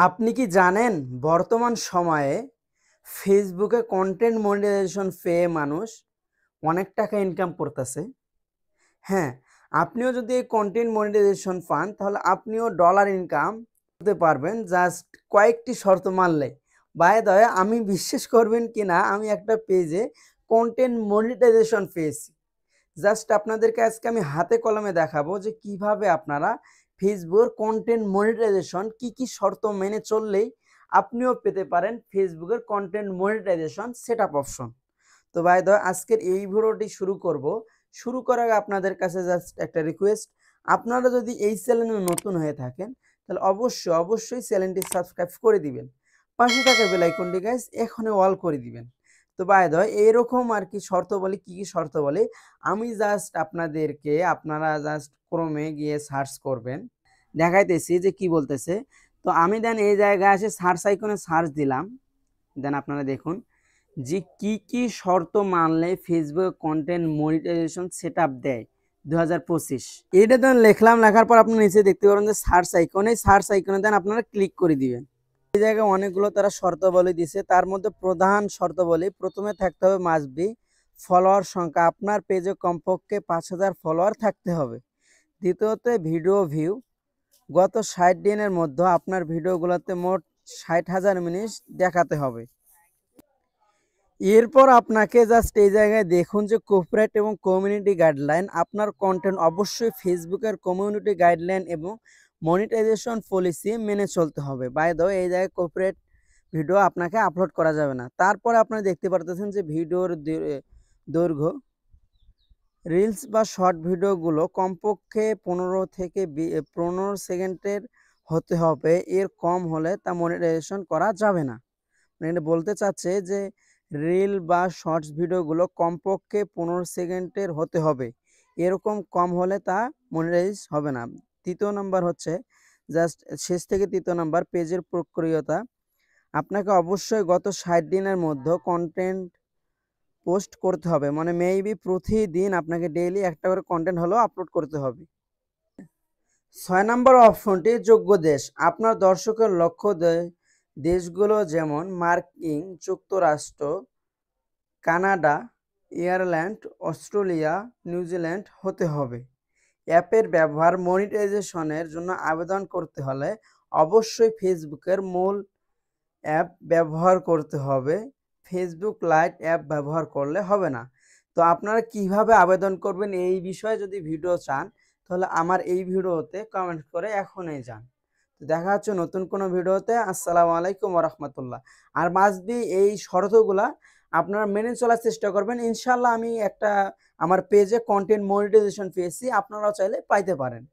আপনি কি জানেন বর্তমান সময়ে ফেসবুকে কন্টেন্ট মনিটাইজেশন পেয়ে মানুষ অনেক টাকা ইনকাম করতেছে? হ্যাঁ, আপনিও যদি এই কন্টেন্ট মনিটাইজেশন পান তাহলে আপনিও ডলার ইনকাম করতে পারবেন জাস্ট কয়েকটি শর্ত মানলে। বাই দ্য ওয়ে, আমি বিশ্বাস করবেন কিনা আমি একটা পেজে কন্টেন্ট মনিটাইজেশন পেয়েছি। জাস্ট আপনাদেরকে আজকে আমি হাতে কলমে দেখাবো যে কিভাবে আপনারা ফেসবুকের কন্টেন্ট মনিটাইজেশন কি শর্ত মেনে চললেই আপনিও পেতে পারেন ফেসবুকের কন্টেন্ট মনিটাইজেশন সেটআপ অপশন। তো ভাই আজকের এই ভিডিওটি শুরু করব। শুরু করার আগে আপনাদের কাছে জাস্ট একটা রিকোয়েস্ট, আপনারা যদি এই চ্যানেলে নতুন হয়ে থাকেন তাহলে অবশ্যই চ্যানেলটি সাবস্ক্রাইব করে দিবেন। পাশে থাকা বেল আইকনটি গাইস এখনই অল করে দিবেন। তো বাই দ্য ওয়ে, এরকম আর কি শর্ত বলি, কি শর্ত বলি আমি জাস্ট আপনাদেরকে, আপনারা জাস্ট ক্রমে গিয়ে সার্চ করবেন, দেখাইতেছি যে কি বলতেছে। তো আমি দেন এই জায়গায় এসে সার্চ আইকনে সার্চ দিলাম। দেন আপনারা দেখুন যে কি শর্ত মানলে ফেসবুক কন্টেন্ট মনিটাইজেশন সেটআপ দেয় 2025। এটা দেন লিখলাম, লেখার পর আপনি নিচে দেখতে পারেন যে সার্চ আইকনে দেন আপনারা ক্লিক করে দিবেন। এই জায়গায় অনেকগুলো তারা শর্তাবলী দিছে, তার মধ্যে প্রধান শর্তাবলী প্রথমে থাকতে হবে মাস্ট বি ফলোয়ার সংখ্যা, আপনার পেজে কমপক্ষে 5000 ফলোয়ার থাকতে হবে। দ্বিতীয়ত ভিডিও ভিউ গত 60 দিনের মধ্যে আপনার ভিডিওগুলোতে মোট 60,000 মিনিট দেখাতে হবে। এরপর আপনাকে জাস্ট এই জায়গায় দেখুন যে কর্পোরেট এবং কমিউনিটি গাইডলাইন, আপনার কন্টেন্ট অবশ্যই ফেসবুকের কমিউনিটি গাইডলাইন এবং মনিটাইজেশন পলিসি মেনে চলতে হবে। বাই দ্য ওয়ে, এই জায়গায় কর্পোরেট ভিডিও আপনাকে আপলোড করা যাবে না। তারপরে আপনারা দেখতে পারতেছেন যে ভিডিওর দৈর্ঘ্য, রিলস বা শর্ট ভিডিওগুলো কমপক্ষে 15 সেকেন্ডের হতে হবে, এর কম হলে তা মনিটাইজেশন করা যাবে না। মানে বলতে চাচ্ছে যে রিল বা শর্টস ভিডিওগুলো কমপক্ষে 15 সেকেন্ডের হতে হবে, এরকম কম হলে তা মনিটাইজ হবে না। তৃতীয় নাম্বার হচ্ছে জাস্ট শেষ থেকে তৃতীয় নাম্বার পেজের প্রক্রিয়তা, আপনাকে অবশ্যই গত 60 দিনের মধ্যে কন্টেন্ট পোস্ট করতে হবে, মানে মেবি প্রতিদিন আপনাকে ডেইলি একটা করে কন্টেন্ট হলেও আপলোড করতে হবে। 6 নম্বর অপশনটি যোগ্য দেশ, আপনার দর্শকের লক্ষ্য দেশগুলো যেমন মার্কিন যুক্তরাষ্ট্র, কানাডা, আয়ারল্যান্ড, অস্ট্রেলিয়া, নিউজিল্যান্ড হতে হবে। অ্যাপের ব্যবহার মনিটাইজেশনের জন্য আবেদন করতে হলে অবশ্যই ফেসবুকের মূল অ্যাপ ব্যবহার করতে হবে, ফেসবুক লাইট অ্যাপ ব্যবহার করলে হবে না। তো আপনারা কিভাবে আবেদন করবেন এই বিষয়ে যদি ভিডিও চান তাহলে আমার এই ভিডিওতে কমেন্ট করে এখনই যান। তো দেখা হচ্ছে নতুন কোনো ভিডিওতে। আসসালামু আলাইকুম ওয়া রাহমাতুল্লাহ। আর মাস্ট বি এই শর্তগুলা আপনারা মেনে চলার চেষ্টা করবেন, ইনশাল্লাহ আমি একটা আমার পেজে কন্টেন্ট মনিটাইজেশন পেয়েছি, আপনারাও চাইলে পাইতে পারেন।